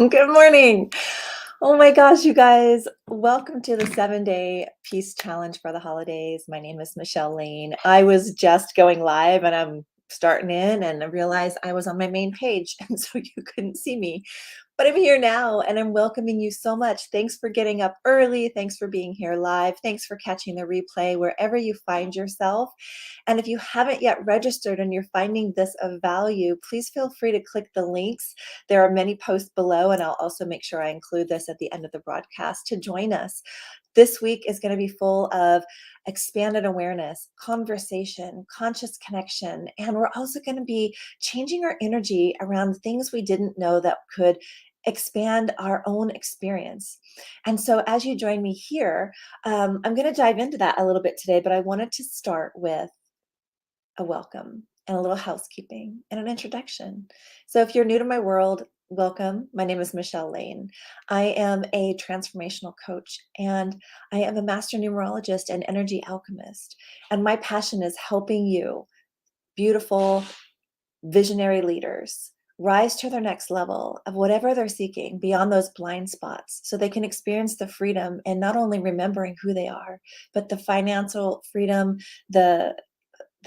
Good morning. Oh my gosh, you guys, welcome to the 7-day peace challenge for the holidays. My name is Michelle Lane. I was just going live and I'm starting in and I realized I was on my main page and so you couldn't see me. But I'm here now and I'm welcoming you so much. Thanks for getting up early. Thanks for being here live. Thanks for catching the replay wherever you find yourself. And if you haven't yet registered and you're finding this of value, please feel free to click the links. There are many posts below, and I'll also make sure I include this at the end of the broadcast to join us. This week is going to be full of expanded awareness, conversation, conscious connection, and we're also going to be changing our energy around things we didn't know that could expand our own experience. And so, as you join me here, I'm going to dive into that a little bit today, but I wanted to start with a welcome and a little housekeeping and an introduction. So, if you're new to my world, welcome. My name is Michelle Lane. I am a transformational coach and I am a master numerologist and energy alchemist. And my passion is helping you, beautiful, visionary leaders, rise to their next level of whatever they're seeking beyond those blind spots so they can experience the freedom and not only remembering who they are, but the financial freedom, the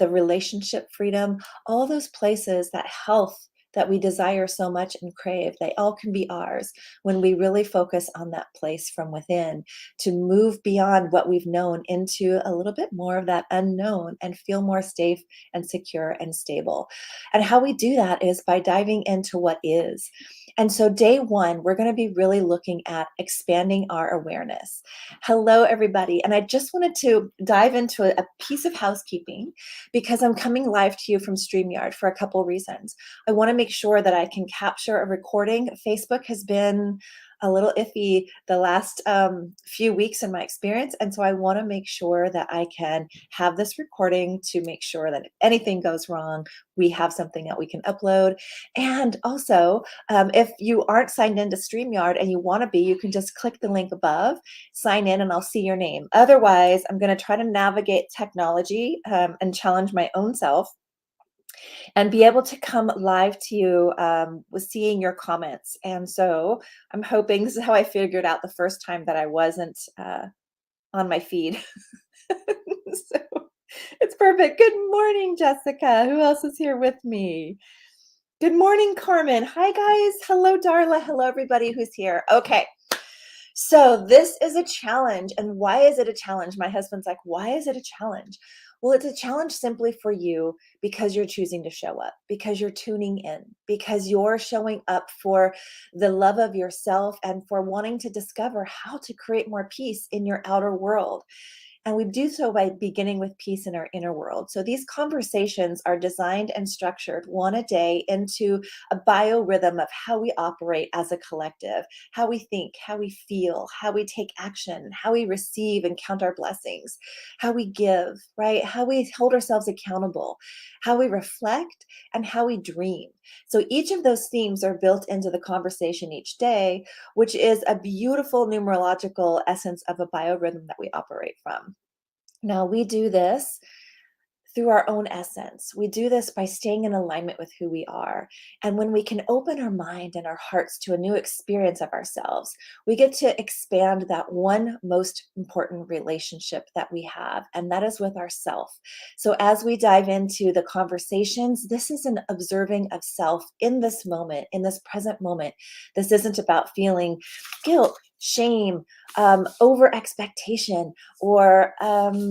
relationship freedom, all those places, that health that we desire so much and crave, they all can be ours when we really focus on that place from within to move beyond what we've known into a little bit more of that unknown and feel more safe and secure and stable. And how we do that is by diving into what is. And so, day one, we're going to be really looking at expanding our awareness. Hello, everybody. And I just wanted to dive into a piece of housekeeping because I'm coming live to you from StreamYard for a couple reasons. I want to make sure that I can capture a recording. Facebook has been a little iffy the last few weeks in my experience. And so I want to make sure that I can have this recording to make sure that if anything goes wrong, we have something that we can upload. And also, if you aren't signed into StreamYard and you want to be, you can just click the link above, sign in, and I'll see your name. Otherwise, I'm going to try to navigate technology and challenge my own self and be able to come live to you with seeing your comments. And so I'm hoping this is how I figured out the first time that I wasn't on my feed. So it's perfect. Good morning, Jessica. Who else is here with me? Good morning, Carmen. Hi, guys. Hello, Darla. Hello, everybody who's here. Okay. So this is a challenge. And why is it a challenge? My husband's like, why is it a challenge? Well, it's a challenge simply for you because you're choosing to show up, because you're tuning in, because you're showing up for the love of yourself and for wanting to discover how to create more peace in your outer world. And we do so by beginning with peace in our inner world. So these conversations are designed and structured one a day into a biorhythm of how we operate as a collective, how we think, how we feel, how we take action, how we receive and count our blessings, how we give, right? How we hold ourselves accountable, how we reflect, and how we dream. So each of those themes are built into the conversation each day, which is a beautiful numerological essence of a biorhythm that we operate from. Now, we do this through our own essence. We do this by staying in alignment with who we are. And when we can open our mind and our hearts to a new experience of ourselves, we get to expand that one most important relationship that we have, and that is with ourself. So as we dive into the conversations, this is an observing of self in this moment, in this present moment. This isn't about feeling guilt, shame, over expectation, or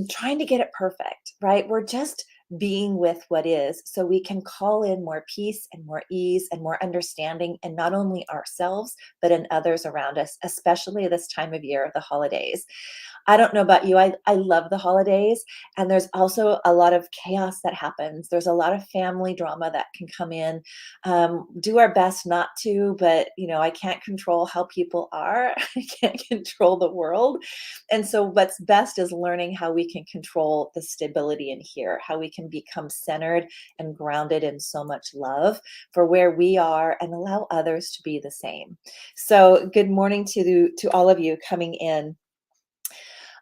trying to get it perfect, right? We're just being with what is so we can call in more peace and more ease and more understanding in not only ourselves, but in others around us, especially this time of year, the holidays. I don't know about you. I love the holidays. And there's also a lot of chaos that happens. There's a lot of family drama that can come in. Do our best not to, but I can't control how people are. I can't control the world. And so what's best is learning how we can control the stability in here, how we can become centered and grounded in so much love for where we are and allow others to be the same. So good morning to all of you coming in.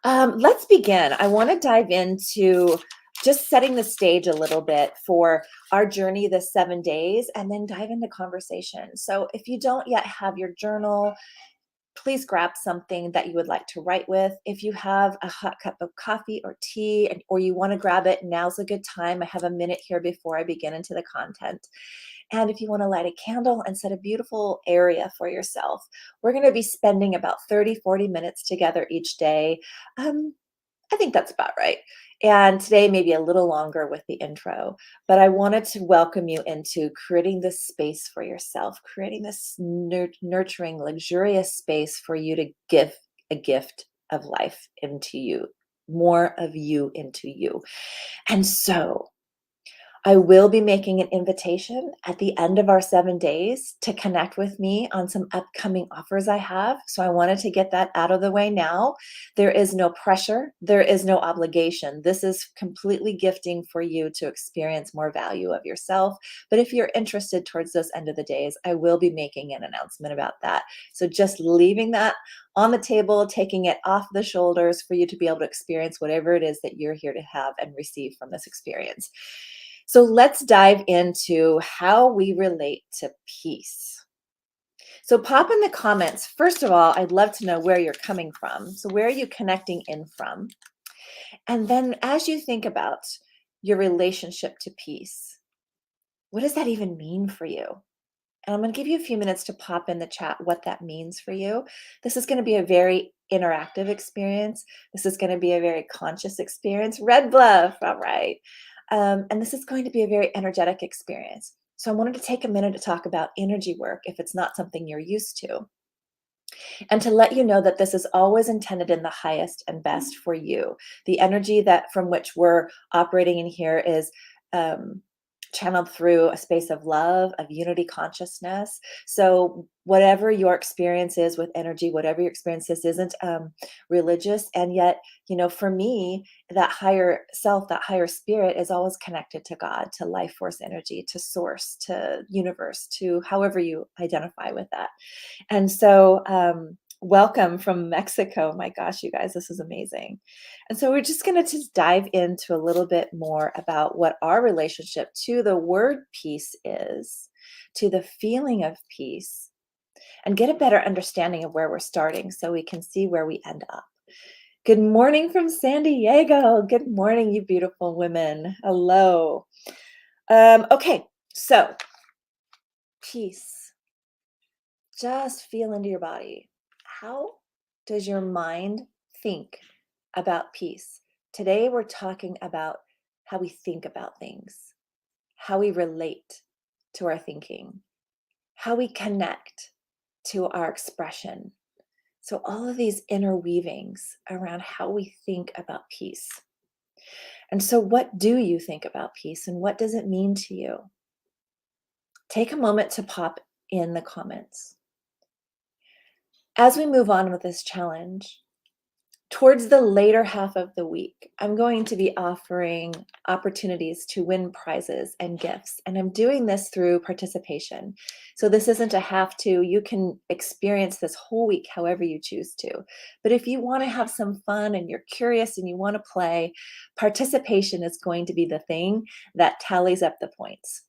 Let's begin. I want to dive into just setting the stage a little bit for our journey this 7 days, and then dive into conversation. So if you don't yet have your journal, please grab something that you would like to write with. If you have a hot cup of coffee or tea, or you want to grab it, now's a good time. I have a minute here before I begin into the content. And if you want to light a candle and set a beautiful area for yourself, we're going to be spending about 30-40 minutes together each day. I think that's about right. And today, maybe a little longer with the intro, but I wanted to welcome you into creating this space for yourself, creating this nurturing, luxurious space for you to give a gift of life into you, more of you into you. And so, I will be making an invitation at the end of our 7 days to connect with me on some upcoming offers I have. So I wanted to get that out of the way now. There is no pressure, there is no obligation. This is completely gifting for you to experience more value of yourself. But if you're interested towards those end of the days, I will be making an announcement about that. So just leaving that on the table, taking it off the shoulders for you to be able to experience whatever it is that you're here to have and receive from this experience. So let's dive into how we relate to peace. So pop in the comments. First of all, I'd love to know where you're coming from. So where are you connecting in from? And then as you think about your relationship to peace, what does that even mean for you? And I'm going to give you a few minutes to pop in the chat what that means for you. This is going to be a very interactive experience. This is going to be a very conscious experience. Red Bluff, all right. And this is going to be a very energetic experience. So I wanted to take a minute to talk about energy work if it's not something you're used to. And to let you know that this is always intended in the highest and best for you. The energy that from which we're operating in here is channeled through a space of love, of unity consciousness. So whatever your experience is with energy, whatever your experience is, isn't religious. And yet, for me, that higher self, that higher spirit is always connected to God, to life force energy, to source, to universe, to however you identify with that. And so, welcome from Mexico. My gosh, you guys, this is amazing. And so we're just going to just dive into a little bit more about what our relationship to the word peace is, to the feeling of peace, and get a better understanding of where we're starting so we can see where we end up. Good morning from San Diego. Good morning, you beautiful women. Hello. Okay, so peace. Just feel into your body. How does your mind think about peace? Today, we're talking about how we think about things, how we relate to our thinking, how we connect to our expression. So, all of these interweavings around how we think about peace. And so, what do you think about peace and what does it mean to you? Take a moment to pop in the comments. As we move on with this challenge, towards the later half of the week, I'm going to be offering opportunities to win prizes and gifts. And I'm doing this through participation. So this isn't a have to. You can experience this whole week however you choose to. But if you want to have some fun and you're curious and you want to play, participation is going to be the thing that tallies up the points.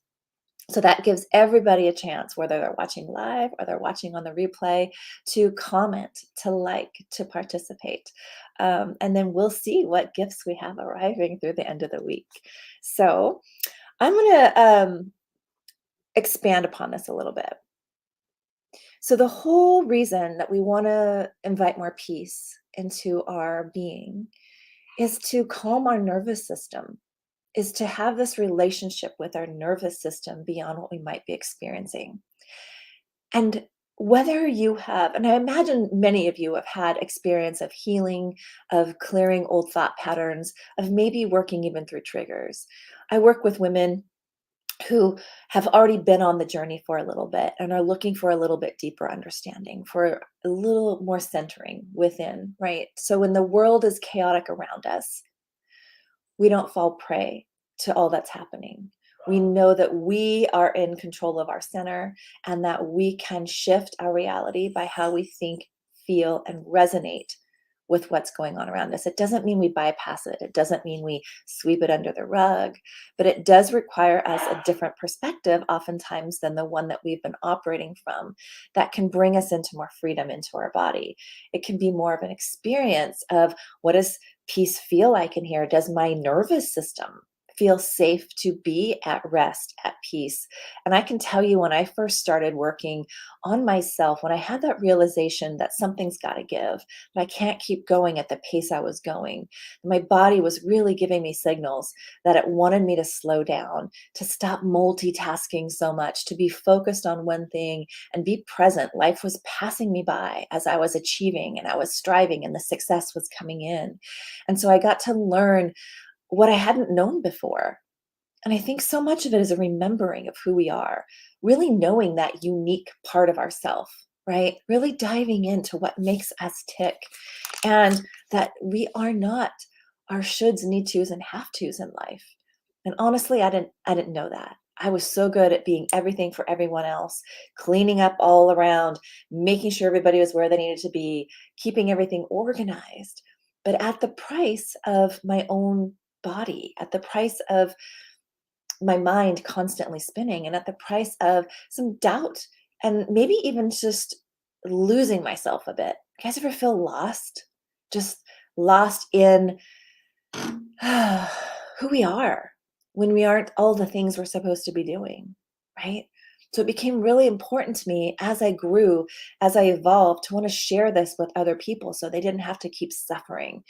So that gives everybody a chance, whether they're watching live or they're watching on the replay, to comment, to like, to participate. And then we'll see what gifts we have arriving through the end of the week. So I'm going to expand upon this a little bit. So the whole reason that we want to invite more peace into our being is to calm our nervous system, is to have this relationship with our nervous system beyond what we might be experiencing. And whether you have, and I imagine many of you have had experience of healing, of clearing old thought patterns, of maybe working even through triggers. I work with women who have already been on the journey for a little bit and are looking for a little bit deeper understanding, for a little more centering within, right? So when the world is chaotic around us, we don't fall prey to all that's happening. We know that we are in control of our center and that we can shift our reality by how we think, feel, and resonate with what's going on around us. It doesn't mean we bypass it. It doesn't mean we sweep it under the rug, but it does require us a different perspective oftentimes than the one that we've been operating from, that can bring us into more freedom into our body. It can be more of an experience of, what does peace feel like in here? Does my nervous system feel safe to be at rest, at peace? And I can tell you, when I first started working on myself, when I had that realization that something's got to give, that I can't keep going at the pace I was going, my body was really giving me signals that it wanted me to slow down, to stop multitasking so much, to be focused on one thing and be present. Life was passing me by as I was achieving and I was striving, and the success was coming in. And so I got to learn what I hadn't known before. And I think so much of it is a remembering of who we are, really knowing that unique part of ourself, right? Really diving into what makes us tick, and that we are not our shoulds, need tos, and have tos in life. And honestly, I didn't know that. I was so good at being everything for everyone else, cleaning up all around, making sure everybody was where they needed to be, keeping everything organized, but at the price of my own body, at the price of my mind constantly spinning, and at the price of some doubt, and maybe even just losing myself a bit. You guys ever feel lost? Just lost in who we are when we aren't all the things we're supposed to be doing, right? So it became really important to me as I grew, as I evolved, to want to share this with other people so they didn't have to keep suffering,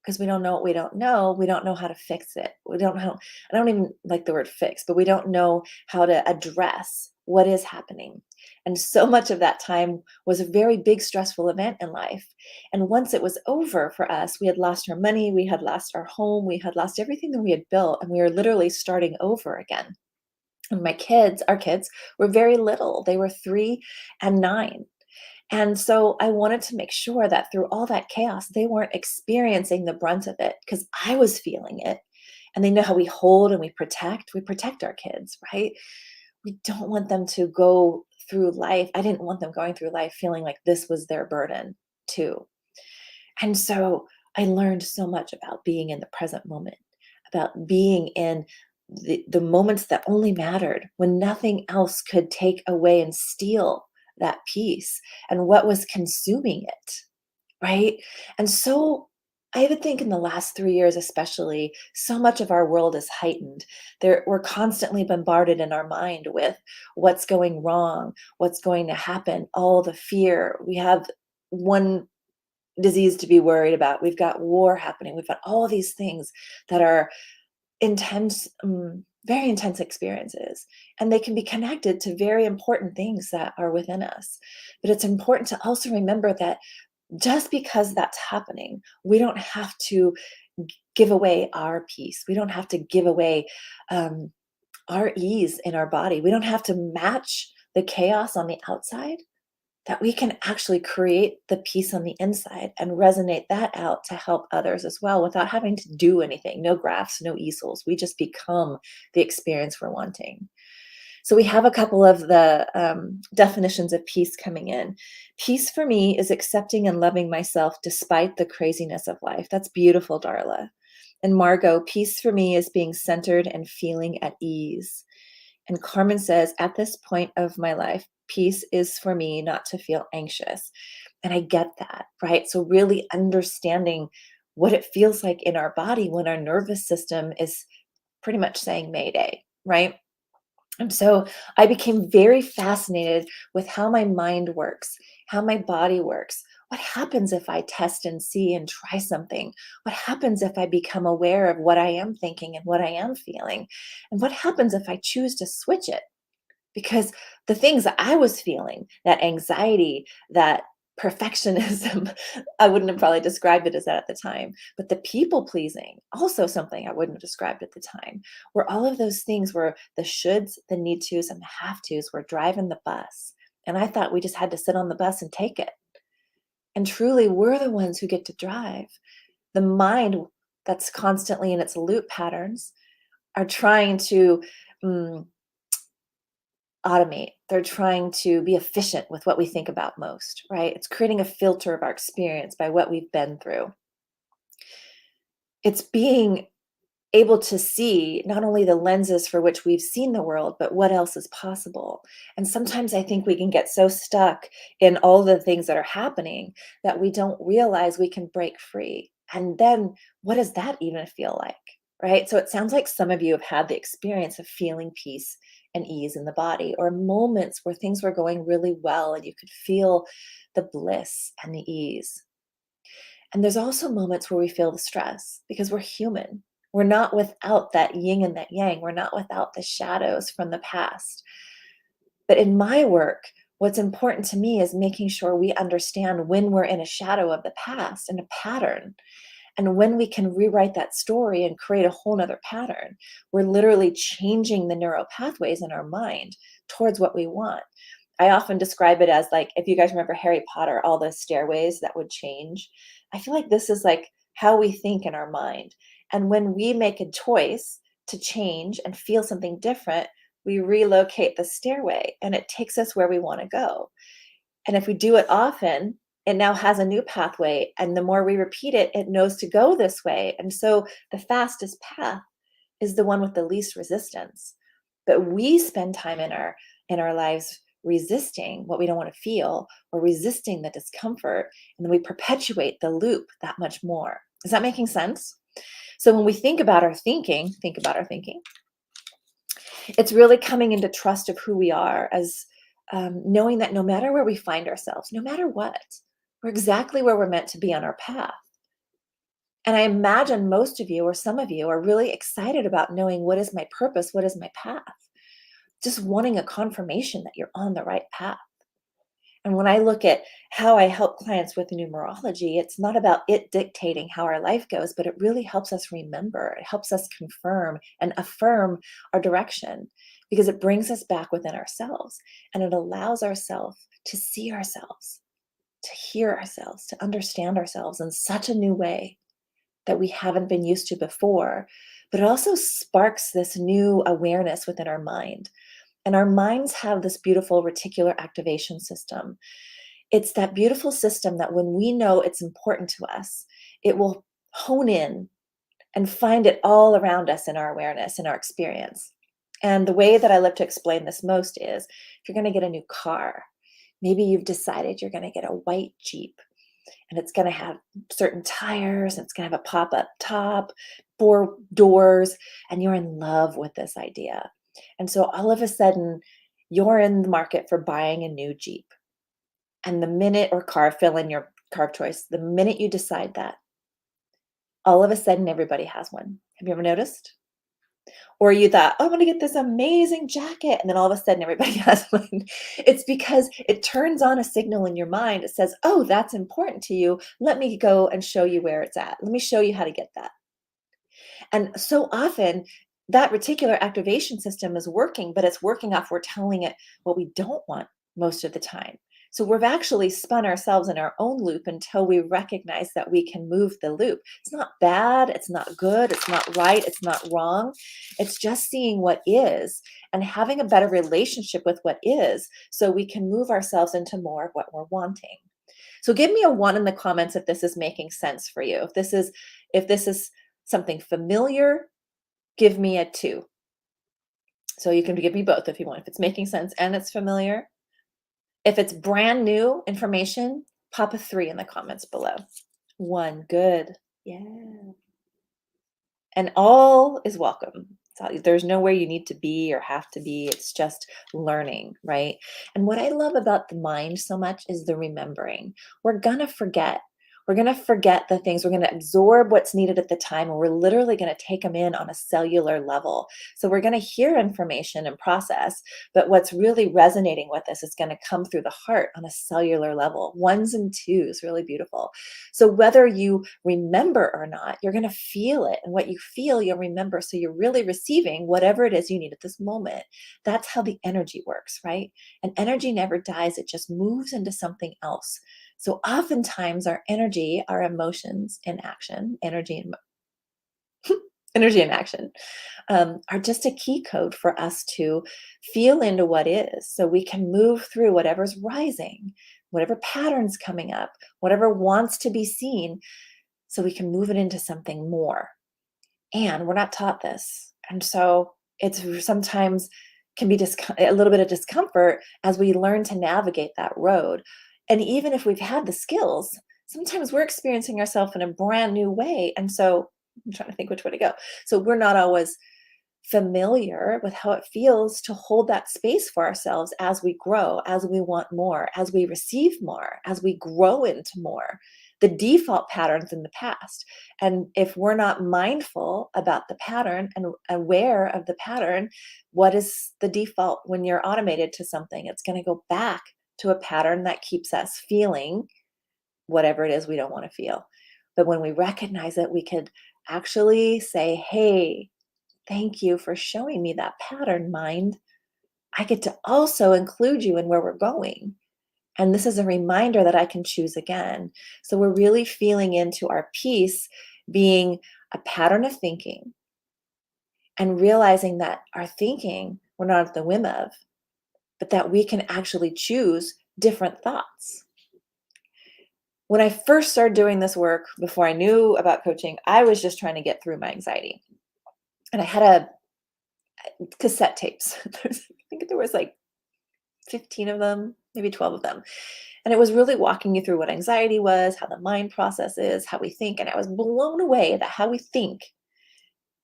because we don't know what we don't know. We don't know how to fix it. We don't know. I don't even like the word fix, but we don't know how to address what is happening. And so much of that time was a very big stressful event in life. And once it was over for us, we had lost our money, we had lost our home, we had lost everything that we had built, and we were literally starting over again. And our kids were very little. They were 3 and 9. And so I wanted to make sure that through all that chaos, they weren't experiencing the brunt of it, because I was feeling it. And they know how we hold and we protect our kids, right? We don't want them to go through life. I didn't want them going through life feeling like this was their burden too. And so I learned so much about being in the present moment, about being in the moments that only mattered, when nothing else could take away and steal that peace, and what was consuming it, right? And so I would think in the last 3 years, especially, so much of our world is heightened. We're constantly bombarded in our mind with what's going wrong, what's going to happen, all the fear. We have one disease to be worried about. We've got war happening. We've got all these things that are intense, very intense experiences, and they can be connected to very important things that are within us. But it's important to also remember that just because that's happening, we don't have to give away our peace. We don't have to give away our ease in our body. We don't have to match the chaos on the outside, that we can actually create the peace on the inside and resonate that out to help others as well, without having to do anything. No graphs, no easels. We just become the experience we're wanting. So we have a couple of the definitions of peace coming in. Peace for me is accepting and loving myself despite the craziness of life. That's beautiful, Darla. And Margot, peace for me is being centered and feeling at ease. And Carmen says, at this point of my life, peace is for me not to feel anxious. And I get that, right? So really understanding what it feels like in our body when our nervous system is pretty much saying Mayday, right? And so I became very fascinated with how my mind works, how my body works. What happens if I test and see and try something? What happens if I become aware of what I am thinking and what I am feeling? And what happens if I choose to switch it? Because the things that I was feeling, that anxiety, that perfectionism, I wouldn't have probably described it as that at the time. But the people pleasing, also something I wouldn't have described at the time, were all of those things where the shoulds, the need tos, and the have tos were driving the bus. And I thought we just had to sit on the bus and take it. And truly, we're the ones who get to drive. The mind that's constantly in its loop patterns are trying to mm, automate. They're trying to be efficient with what we think about most, right? It's creating a filter of our experience by what we've been through. It's being able to see not only the lenses for which we've seen the world, but what else is possible. And sometimes I think we can get so stuck in all the things that are happening that we don't realize we can break free. And then what does that even feel like? Right? So it sounds like some of you have had the experience of feeling peace and ease in the body, or moments where things were going really well and you could feel the bliss and the ease. And there's also moments where we feel the stress because we're human. We're not without that yin and that yang. We're not without the shadows from the past. But in my work, what's important to me is making sure we understand when we're in a shadow of the past and a pattern. And when we can rewrite that story and create a whole nother pattern, we're literally changing the neural pathways in our mind towards what we want. I often describe it as like, if you guys remember Harry Potter, all the stairways that would change. I feel like this is like how we think in our mind. And when we make a choice to change and feel something different, we relocate the stairway and it takes us where we want to go. And if we do it often, it now has a new pathway. And the more we repeat it, it knows to go this way. And so the fastest path is the one with the least resistance. But we spend time in our lives resisting what we don't want to feel or resisting the discomfort. And then we perpetuate the loop that much more. Is that making sense? So when we think about our thinking, it's really coming into trust of who we are as knowing that no matter where we find ourselves, no matter what, we're exactly where we're meant to be on our path. And I imagine most of you or some of you are really excited about knowing what is my purpose, what is my path, just wanting a confirmation that you're on the right path. And when I look at how I help clients with numerology, it's not about it dictating how our life goes, but it really helps us remember. It helps us confirm and affirm our direction because it brings us back within ourselves and it allows ourselves to see ourselves, to hear ourselves, to understand ourselves in such a new way that we haven't been used to before. But it also sparks this new awareness within our mind. And our minds have this beautiful reticular activation system. It's that beautiful system that when we know it's important to us, it will hone in and find it all around us in our awareness, in our experience. And the way that I love to explain this most is if you're going to get a new car, maybe you've decided you're going to get a white Jeep and it's going to have certain tires, and it's going to have a pop-up top, 4 doors, and you're in love with this idea. And so all of a sudden, you're in the market for buying a new Jeep. And the minute, or car, fill in your car of choice, the minute you decide that, all of a sudden everybody has one. Have you ever noticed? Or you thought, oh, I'm gonna get this amazing jacket. And then all of a sudden everybody has one. It's because it turns on a signal in your mind. It says, oh, that's important to you. Let me go and show you where it's at. Let me show you how to get that. And so often that reticular activation system is working, but it's working off we're telling it what we don't want most of the time. So we've actually spun ourselves in our own loop until we recognize that we can move the loop. It's not bad, it's not good, it's not right, it's not wrong. It's just seeing what is and having a better relationship with what is so we can move ourselves into more of what we're wanting. So give me a 1 in the comments if this is making sense for you. If this is something familiar, give me a 2. So you can give me both if you want. If it's making sense and it's familiar. If it's brand new information, pop a 3 in the comments below. 1, good. Yeah. And all is welcome. There's nowhere you need to be or have to be. It's just learning, right? And what I love about the mind so much is the remembering. We're gonna forget. We're gonna forget the things. We're gonna absorb what's needed at the time, and we're literally gonna take them in on a cellular level. So we're gonna hear information and process, but what's really resonating with us is gonna come through the heart on a cellular level. 1s and 2s, really beautiful. So whether you remember or not, you're going to feel it. And what you feel, you'll remember. So you're really receiving whatever it is you need at this moment. That's how the energy works, right? And energy never dies, it just moves into something else. So oftentimes our energy, our emotions in action, energy and energy and action, are just a key code for us to feel into what is so we can move through whatever's rising, whatever patterns coming up, whatever wants to be seen, so we can move it into something more. And we're not taught this. And so it's sometimes can be a little bit of discomfort as we learn to navigate that road. And even if we've had the skills, sometimes we're experiencing ourselves in a brand new way. And so I'm trying to think which way to go. So we're not always familiar with how it feels to hold that space for ourselves as we grow, as we want more, as we receive more, as we grow into more. The default patterns in the past. And if we're not mindful about the pattern and aware of the pattern, what is the default when you're automated to something? It's going to go back to a pattern that keeps us feeling whatever it is we don't want to feel. But when we recognize it, we could actually say, hey, thank you for showing me that pattern, mind. I get to also include you in where we're going. And this is a reminder that I can choose again. So we're really feeling into our peace being a pattern of thinking and realizing that our thinking we're not at the whim of, but that we can actually choose different thoughts. When I first started doing this work, before I knew about coaching, I was just trying to get through my anxiety. And I had a cassette tapes. I think there was like 15 of them, maybe 12 of them. And it was really walking you through what anxiety was, how the mind processes, how we think. And I was blown away that how we think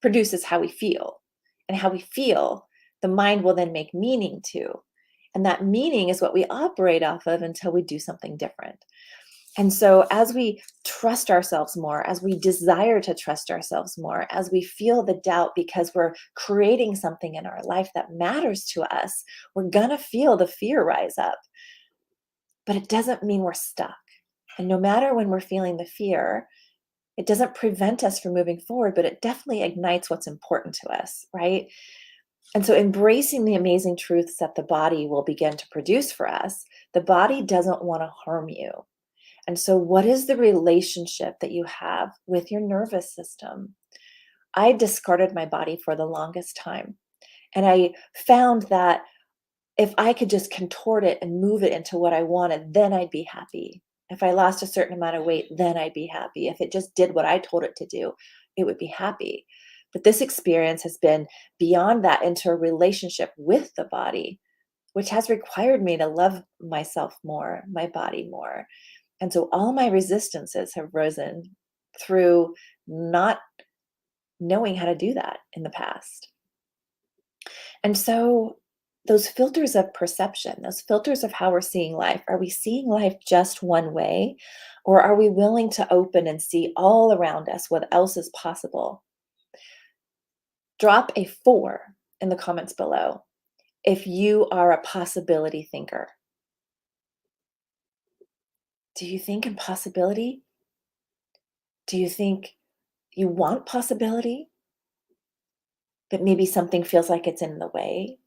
produces how we feel. And how we feel, the mind will then make meaning to. And that meaning is what we operate off of until we do something different. And so, as we trust ourselves more, as we desire to trust ourselves more, as we feel the doubt because we're creating something in our life that matters to us, we're going to feel the fear rise up. But it doesn't mean we're stuck. And no matter when we're feeling the fear, it doesn't prevent us from moving forward, but it definitely ignites what's important to us, right? And so, embracing the amazing truths that the body will begin to produce for us, the body doesn't want to harm you. And so, what is the relationship that you have with your nervous system? I discarded my body for the longest time. And I found that if I could just contort it and move it into what I wanted, then I'd be happy. If I lost a certain amount of weight, then I'd be happy. If it just did what I told it to do, it would be happy. But this experience has been beyond that into a relationship with the body, which has required me to love myself more, my body more. And so all my resistances have risen through not knowing how to do that in the past. And so those filters of perception, those filters of how we're seeing life, are we seeing life just one way? Or are we willing to open and see all around us what else is possible? Drop a 4 in the comments below if you are a possibility thinker. Do you think in possibility? Do you think you want possibility, but maybe something feels like it's in the way?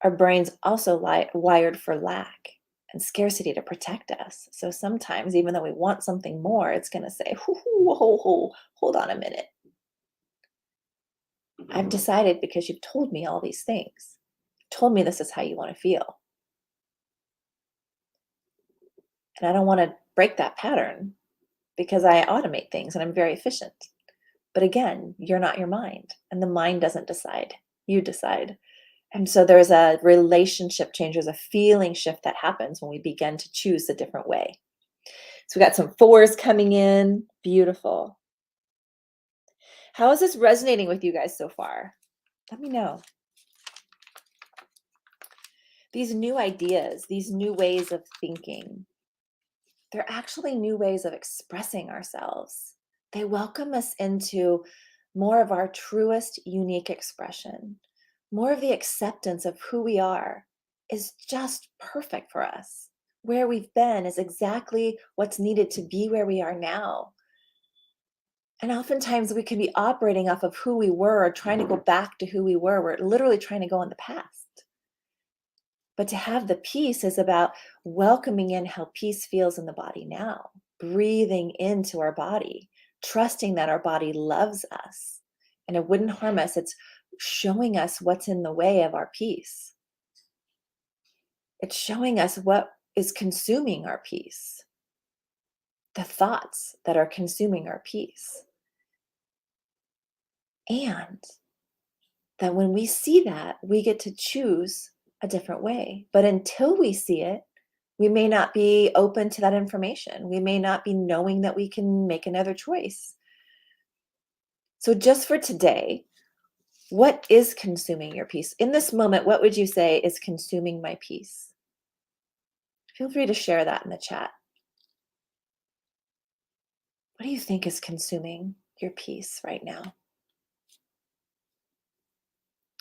Our brain's also wired for lack and scarcity to protect us. So sometimes, even though we want something more, it's going to say, hold on a minute. I've decided because you've told me all these things, told me this is how you want to feel. And I don't want to break that pattern because I automate things and I'm very efficient. But again, you're not your mind, and the mind doesn't decide. You decide. And so there's a relationship change, there's a feeling shift that happens when we begin to choose a different way. So we got some 4s coming in. Beautiful. How is this resonating with you guys so far? Let me know. These new ideas, these new ways of thinking, they're actually new ways of expressing ourselves. They welcome us into more of our truest, unique expression. More of the acceptance of who we are is just perfect for us. Where we've been is exactly what's needed to be where we are now. And oftentimes we can be operating off of who we were or trying to go back to who we were. We're literally trying to go in the past. But to have the peace is about welcoming in how peace feels in the body now, breathing into our body, trusting that our body loves us, and it wouldn't harm us. It's showing us what's in the way of our peace. It's showing us what is consuming our peace, the thoughts that are consuming our peace. And that when we see that, we get to choose a different way. But until we see it, we may not be open to that information. We may not be knowing that we can make another choice. So, just for today, what is consuming your peace? In this moment, what would you say is consuming my peace? Feel free to share that in the chat. What do you think is consuming your peace right now?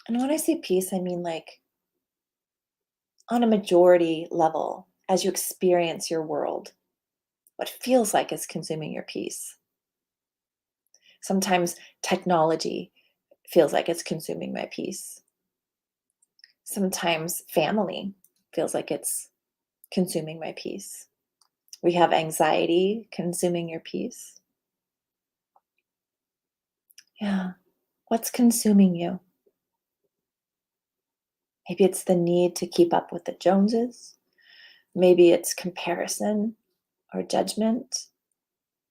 And when I say peace, I mean like on a majority level, as you experience your world, what feels like is consuming your peace. Sometimes technology feels like it's consuming my peace. Sometimes family feels like it's consuming my peace. We have anxiety consuming your peace. Yeah. What's consuming you? Maybe it's the need to keep up with the Joneses. Maybe it's comparison or judgment,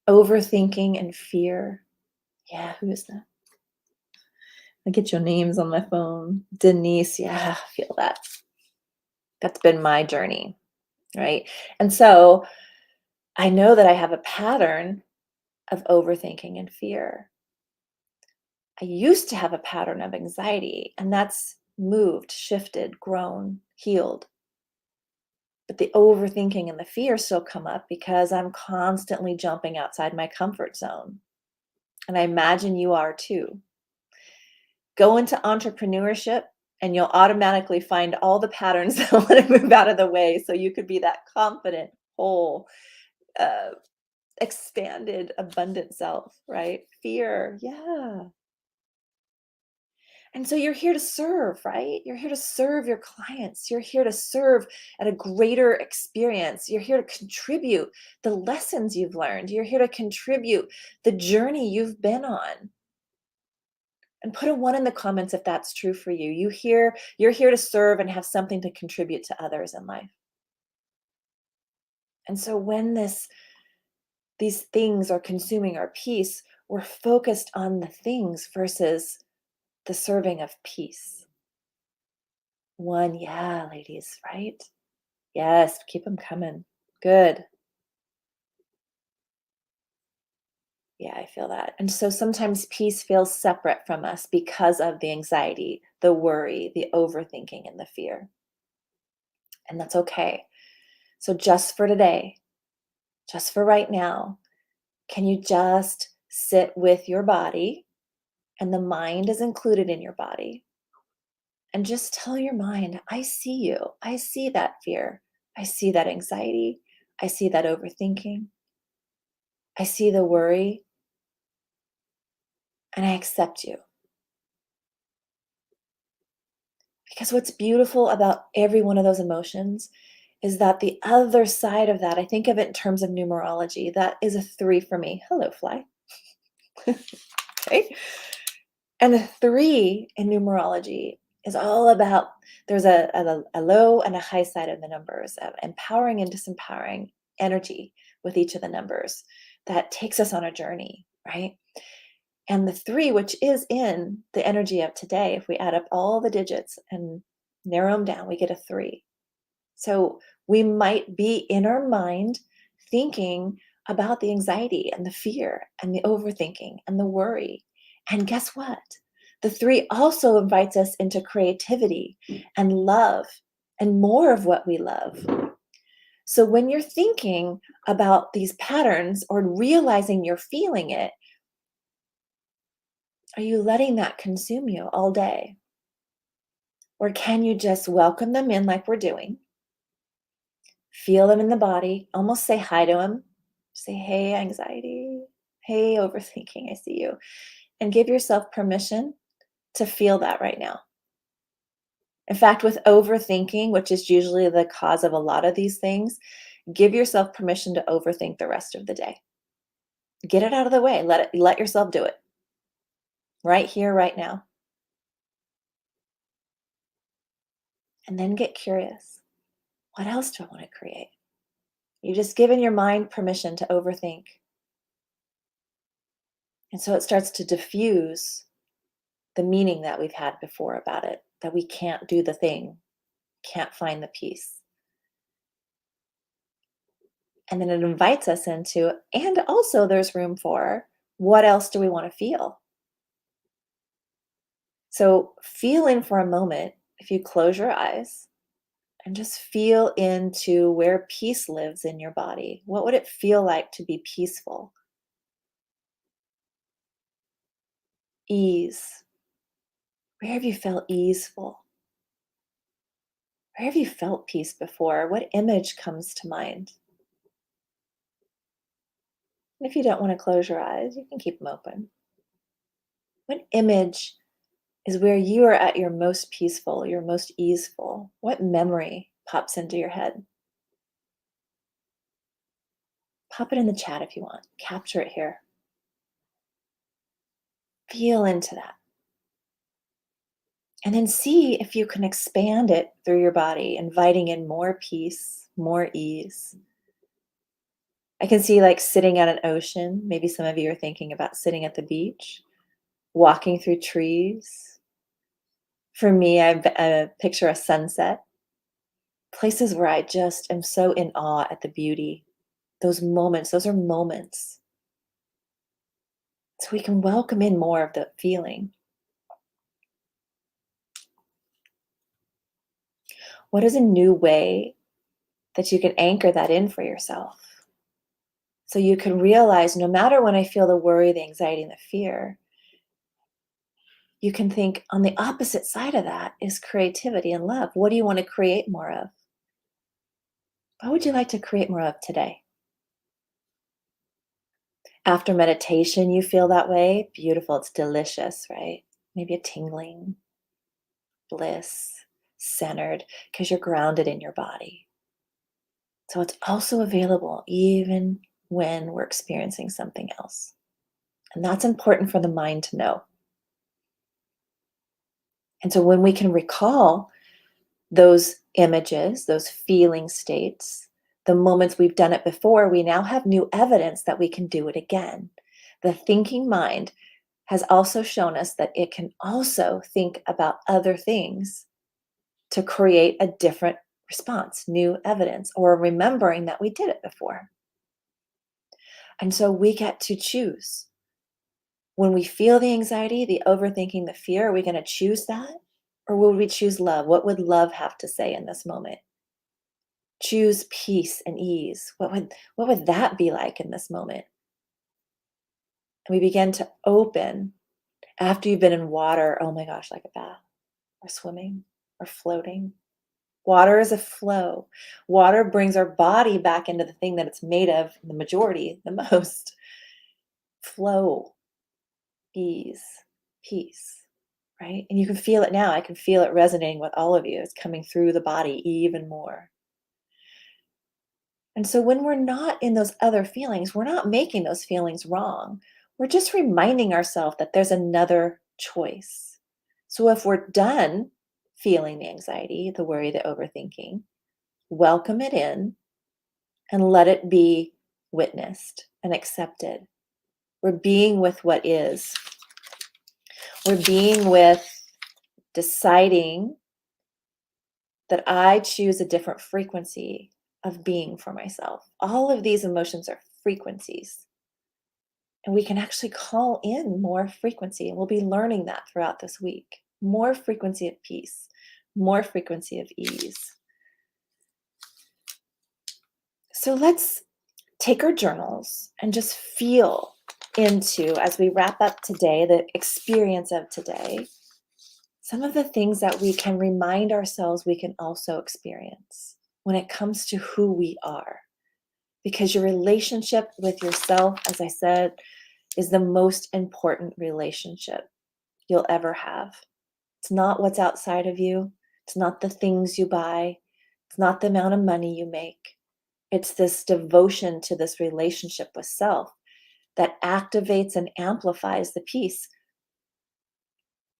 overthinking and fear. Yeah, who is that? I get your names on my phone. Denise, yeah, I feel that. That's been my journey, right? And so I know that I have a pattern of overthinking and fear. I used to have a pattern of anxiety, and that's moved, shifted, grown, healed. But the overthinking and the fear still come up because I'm constantly jumping outside my comfort zone. And I imagine you are too. Go into entrepreneurship and you'll automatically find all the patterns that want to move out of the way so you could be that confident, whole, uh, expanded, abundant self, right? Fear, yeah. And so you're here to serve, right? You're here to serve your clients. You're here to serve at a greater experience. You're here to contribute the lessons you've learned. You're here to contribute the journey you've been on. And put a 1 in the comments if that's true for you. You're here to serve and have something to contribute to others in life. And so when these things are consuming our peace, we're focused on the things versus the serving of peace. 1, yeah, ladies, right? Yes, keep them coming. Good. Yeah, I feel that. And so sometimes peace feels separate from us because of the anxiety, the worry, the overthinking, and the fear. And that's okay. So just for today, just for right now, can you just sit with your body? And the mind is included in your body. And just tell your mind, I see you. I see that fear. I see that anxiety. I see that overthinking. I see the worry. And I accept you. Because what's beautiful about every one of those emotions is that the other side of that, I think of it in terms of numerology, that is a 3 for me. Hello, fly. Right? And the 3 in numerology is all about there's a low and a high side of the numbers, of empowering and disempowering energy with each of the numbers that takes us on a journey, right? And the 3, which is in the energy of today, if we add up all the digits and narrow them down, we get a 3. So we might be in our mind thinking about the anxiety and the fear and the overthinking and the worry. And guess what? The 3 also invites us into creativity and love and more of what we love. So when you're thinking about these patterns or realizing you're feeling it, are you letting that consume you all day? Or can you just welcome them in like we're doing? Feel them in the body, almost say hi to them. Say, hey, anxiety. Hey, overthinking, I see you. And give yourself permission to feel that right now. In fact, with overthinking, which is usually the cause of a lot of these things, give yourself permission to overthink the rest of the day. Get it out of the way. Let yourself do it. right here, right now. And then get curious. What else do I want to create? You've just given your mind permission to overthink. And so it starts to diffuse the meaning that we've had before about it, that we can't do the thing, can't find the peace. And then it invites us into, and also there's room for, what else do we want to feel? So feel in for a moment, if you close your eyes and just feel into where peace lives in your body. What would it feel like to be peaceful? Ease. Where have you felt easeful? Where have you felt peace before? What image comes to mind? And if you don't want to close your eyes, you can keep them open. What image is where you are at your most peaceful, your most easeful? What memory pops into your head? Pop it in the chat if you want. Capture it here. Feel into that. And then see if you can expand it through your body, inviting in more peace, more ease. I can see like sitting at an ocean. Maybe some of you are thinking about sitting at the beach, walking through trees. For me, I picture a sunset, places where I just am so in awe at the beauty. Those moments, those are moments. So we can welcome in more of the feeling. What is a new way that you can anchor that in for yourself? So you can realize no matter when I feel the worry, the anxiety, and the fear, you can think on the opposite side of that is creativity and love. What do you want to create more of? What would you like to create more of today? After meditation, you feel that way? Beautiful. It's delicious, right? Maybe a tingling, bliss, centered, because you're grounded in your body. So it's also available even when we're experiencing something else. And that's important for the mind to know. And so when we can recall those images, those feeling states, the moments we've done it before, we now have new evidence that we can do it again. The thinking mind has also shown us that it can also think about other things to create a different response, new evidence, or remembering that we did it before. And so we get to choose. When we feel the anxiety, the overthinking, the fear, are we going to choose that? Or will we choose love? What would love have to say in this moment? Choose peace and ease. What would that be like in this moment? And we begin to open after you've been in water, oh my gosh, like a bath, or swimming, or floating. Water is a flow. Water brings our body back into the thing that it's made of, the majority, the most. Flow, ease, peace, right? And you can feel it now. I can feel it resonating with all of you. It's coming through the body even more. And so when we're not in those other feelings, we're not making those feelings wrong. We're just reminding ourselves that there's another choice. So if we're done feeling the anxiety, the worry, the overthinking, welcome it in and let it be witnessed and accepted. We're being with what is. We're being with deciding that I choose a different frequency of being for myself. All of these emotions are frequencies. And we can actually call in more frequency. And we'll be learning that throughout this week. More frequency of peace, more frequency of ease. So let's take our journals and just feel into, as we wrap up today, the experience of today, some of the things that we can remind ourselves we can also experience when it comes to who we are. Because your relationship with yourself, as I said, is the most important relationship you'll ever have. It's not what's outside of you. It's not the things you buy. It's not the amount of money you make. It's this devotion to this relationship with self that activates and amplifies the peace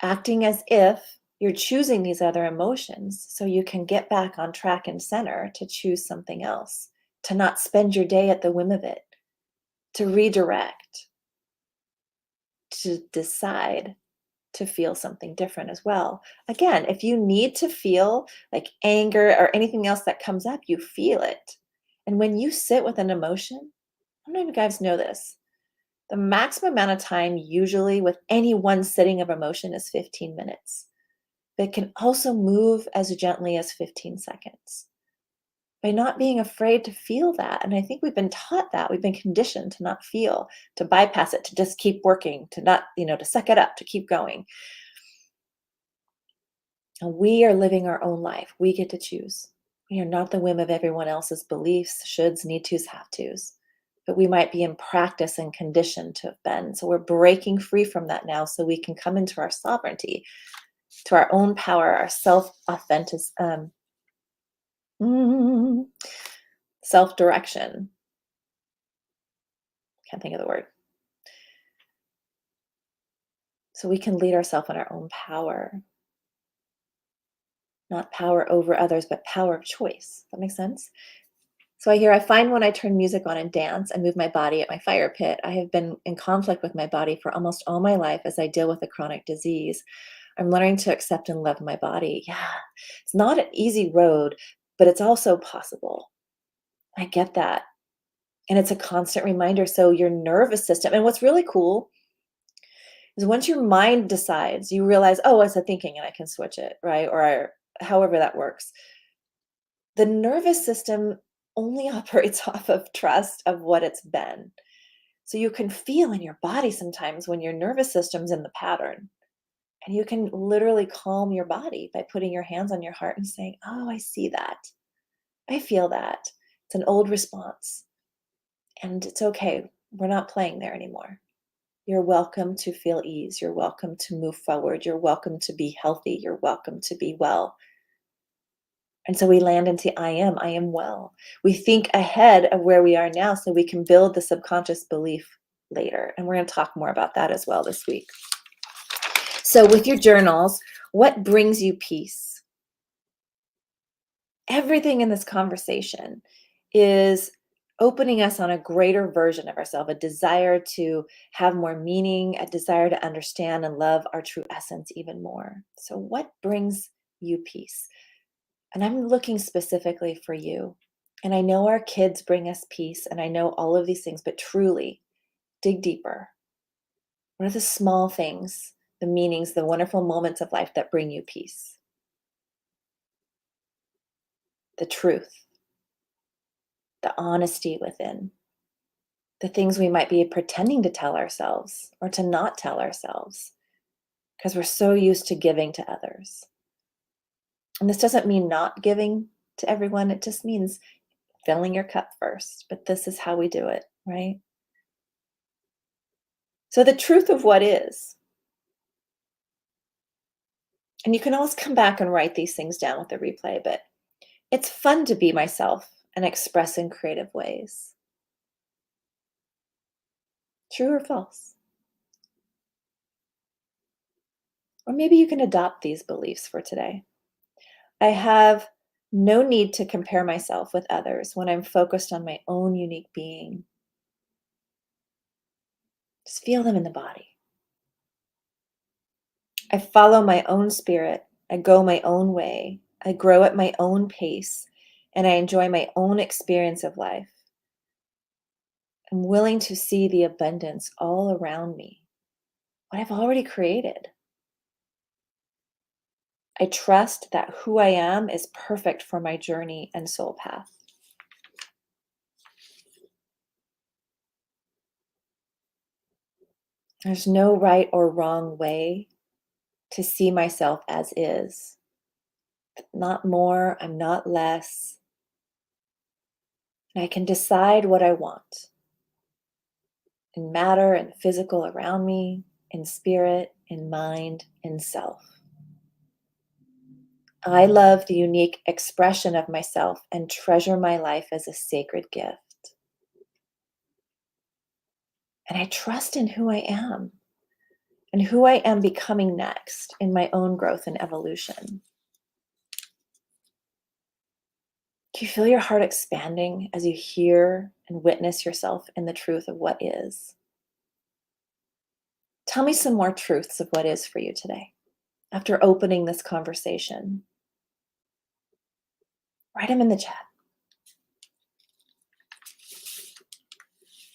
acting as if you're choosing these other emotions so you can get back on track and center to choose something else, to not spend your day at the whim of it, to redirect, to decide to feel something different as well. Again, if you need to feel like anger or anything else that comes up, you feel it. And when you sit with an emotion, I don't know if you guys know this, the maximum amount of time usually with any one sitting of emotion is 15 minutes. But it can also move as gently as 15 seconds by not being afraid to feel that. And I think we've been taught that. We've been conditioned to not feel, to bypass it, to just keep working, to not, to suck it up, to keep going. And we are living our own life. We get to choose. We are not the whim of everyone else's beliefs, shoulds, need tos, have tos. But we might be in practice and conditioned to have been. So we're breaking free from that now so we can come into our sovereignty, to our own power, our self-authentic, self-direction. Can't think of the word. So we can lead ourselves in our own power. Not power over others, but power of choice. That makes sense? So I find when I turn music on and dance and move my body at my fire pit, I have been in conflict with my body for almost all my life as I deal with a chronic disease. I'm learning to accept and love my body. Yeah, it's not an easy road, but it's also possible. I get that. And it's a constant reminder. So your nervous system, and what's really cool is once your mind decides, you realize, oh, it's a thinking and I can switch it, right? Or however that works. The nervous system only operates off of trust of what it's been. So you can feel in your body sometimes when your nervous system's in the pattern. And you can literally calm your body by putting your hands on your heart and saying, oh, I see that. I feel that. It's an old response. And it's okay. We're not playing there anymore. You're welcome to feel ease. You're welcome to move forward. You're welcome to be healthy. You're welcome to be well. And so we land into I am well. We think ahead of where we are now so we can build the subconscious belief later. And we're going to talk more about that as well this week. So with your journals, what brings you peace? Everything in this conversation is opening us on a greater version of ourselves, a desire to have more meaning, a desire to understand and love our true essence even more. So what brings you peace? And I'm looking specifically for you. And I know our kids bring us peace, and I know all of these things, but truly dig deeper. What are the small things, the meanings, the wonderful moments of life that bring you peace? The truth, the honesty within, the things we might be pretending to tell ourselves or to not tell ourselves because we're so used to giving to others. And this doesn't mean not giving to everyone, it just means filling your cup first. But this is how we do it, right? So, the truth of what is, and you can always come back and write these things down with the replay, but it's fun to be myself and express in creative ways. True or false? Or maybe you can adopt these beliefs for today. I have no need to compare myself with others when I'm focused on my own unique being. Just feel them in the body. I follow my own spirit. I go my own way. I grow at my own pace, and I enjoy my own experience of life. I'm willing to see the abundance all around me, what I've already created. I trust that who I am is perfect for my journey and soul path. There's no right or wrong way to see myself as is. Not more, I'm not less. And I can decide what I want in matter and physical around me, in spirit, in mind, in self. I love the unique expression of myself and treasure my life as a sacred gift. And I trust in who I am. and who I am becoming next in my own growth and evolution. Do you feel your heart expanding as you hear and witness yourself in the truth of what is? Tell me some more truths of what is for you today. After opening this conversation, write them in the chat.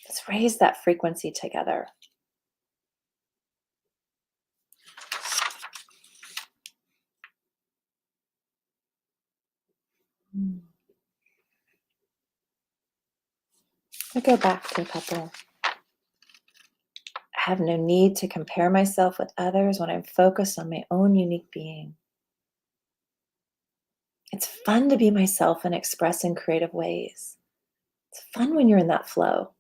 Let's raise that frequency together. I go back to a couple. I have no need to compare myself with others when I'm focused on my own unique being. It's fun to be myself and express in creative ways. It's fun when you're in that flow.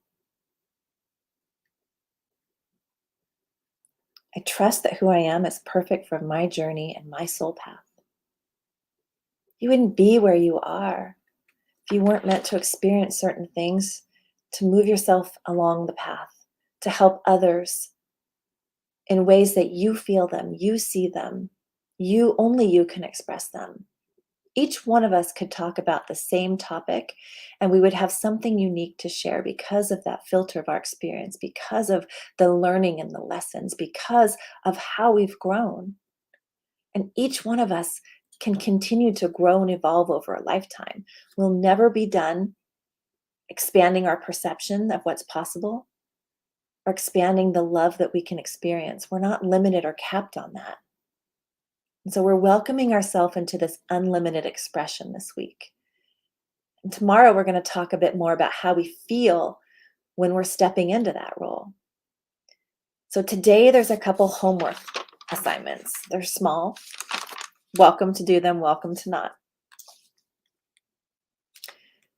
I trust that who I am is perfect for my journey and my soul path. You wouldn't be where you are if you weren't meant to experience certain things, to move yourself along the path, to help others in ways that you feel them, you see them, only you can express them. Each one of us could talk about the same topic and we would have something unique to share because of that filter of our experience, because of the learning and the lessons, because of how we've grown. And each one of us can continue to grow and evolve over a lifetime. We'll never be done expanding our perception of what's possible or expanding the love that we can experience. We're not limited or capped on that. And so we're welcoming ourselves into this unlimited expression this week. And tomorrow we're going to talk a bit more about how we feel when we're stepping into that role. So today there's a couple homework assignments. They're small. Welcome to do them, welcome to not.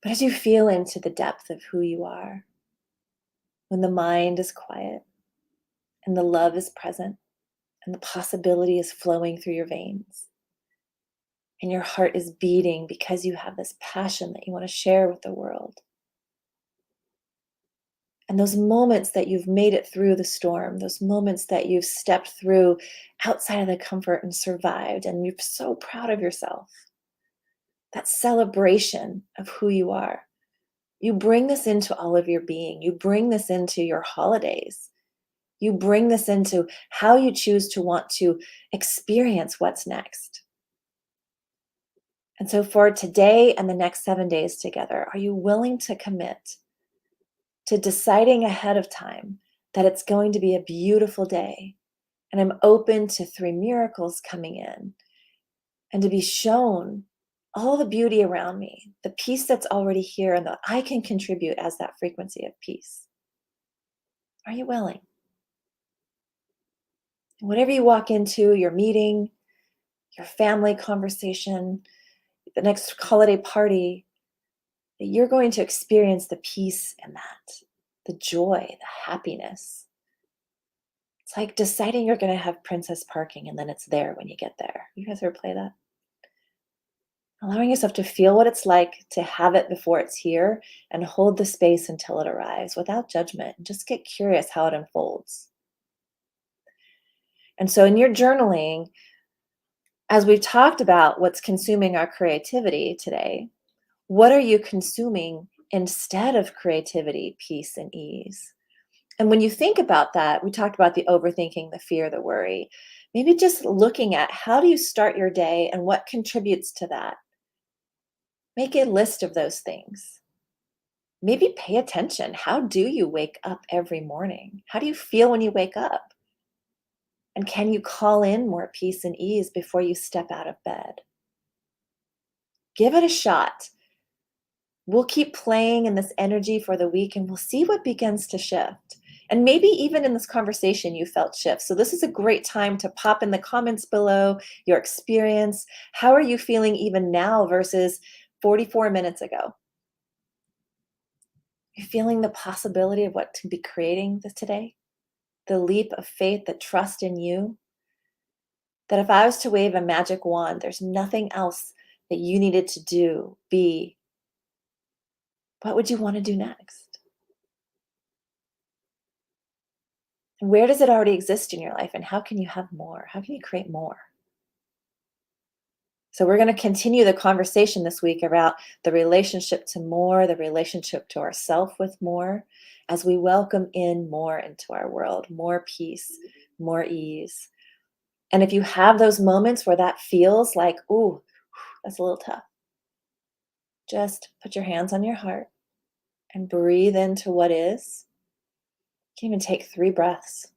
But as you feel into the depth of who you are, when the mind is quiet and the love is present and the possibility is flowing through your veins and your heart is beating because you have this passion that you want to share with the world. And those moments that you've made it through the storm, those moments that you've stepped through outside of the comfort and survived, and you're so proud of yourself, that celebration of who you are. You bring this into all of your being. You bring this into your holidays. You bring this into how you choose to want to experience what's next. And so for today and the next 7 days together, are you willing to commit to deciding ahead of time that it's going to be a beautiful day and I'm open to 3 miracles coming in and to be shown all the beauty around me, the peace that's already here and that I can contribute as that frequency of peace? Are you willing? Whatever you walk into, your meeting, your family conversation, the next holiday party, that you're going to experience the peace in that, the joy, the happiness. It's like deciding you're going to have princess parking and then it's there when you get there. You guys ever play that? Allowing yourself to feel what it's like to have it before it's here and hold the space until it arrives without judgment. Just get curious how it unfolds. And so in your journaling, as we've talked about what's consuming our creativity today, what are you consuming instead of creativity, peace, and ease? And when you think about that, we talked about the overthinking, the fear, the worry. Maybe just looking at how do you start your day and what contributes to that. Make a list of those things. Maybe pay attention. How do you wake up every morning? How do you feel when you wake up? And can you call in more peace and ease before you step out of bed? Give it a shot. We'll keep playing in this energy for the week and we'll see what begins to shift. And maybe even in this conversation, you felt shifts. So this is a great time to pop in the comments below your experience. How are you feeling even now versus 44 minutes ago? You're feeling the possibility of what to be creating this today? The leap of faith, the trust in you? That if I was to wave a magic wand, there's nothing else that you needed to do, be. What would you want to do next? And where does it already exist in your life? And how can you have more? How can you create more? So we're going to continue the conversation this week about the relationship to more, the relationship to ourself with more, as we welcome in more into our world, more peace, more ease. And if you have those moments where that feels like, ooh, that's a little tough, just put your hands on your heart and breathe into what is. You can even take 3 breaths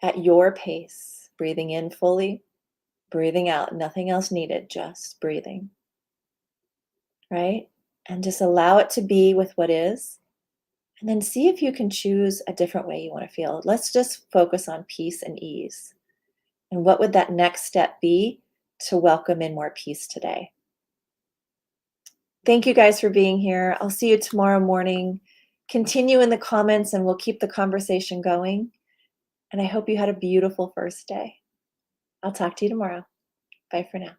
at your pace, breathing in fully, breathing out, nothing else needed, just breathing, right? And just allow it to be with what is. And then see if you can choose a different way you want to feel. Let's just focus on peace and ease. And what would that next step be to welcome in more peace today? Thank you guys for being here. I'll see you tomorrow morning. Continue in the comments and we'll keep the conversation going. And I hope you had a beautiful first day. I'll talk to you tomorrow. Bye for now.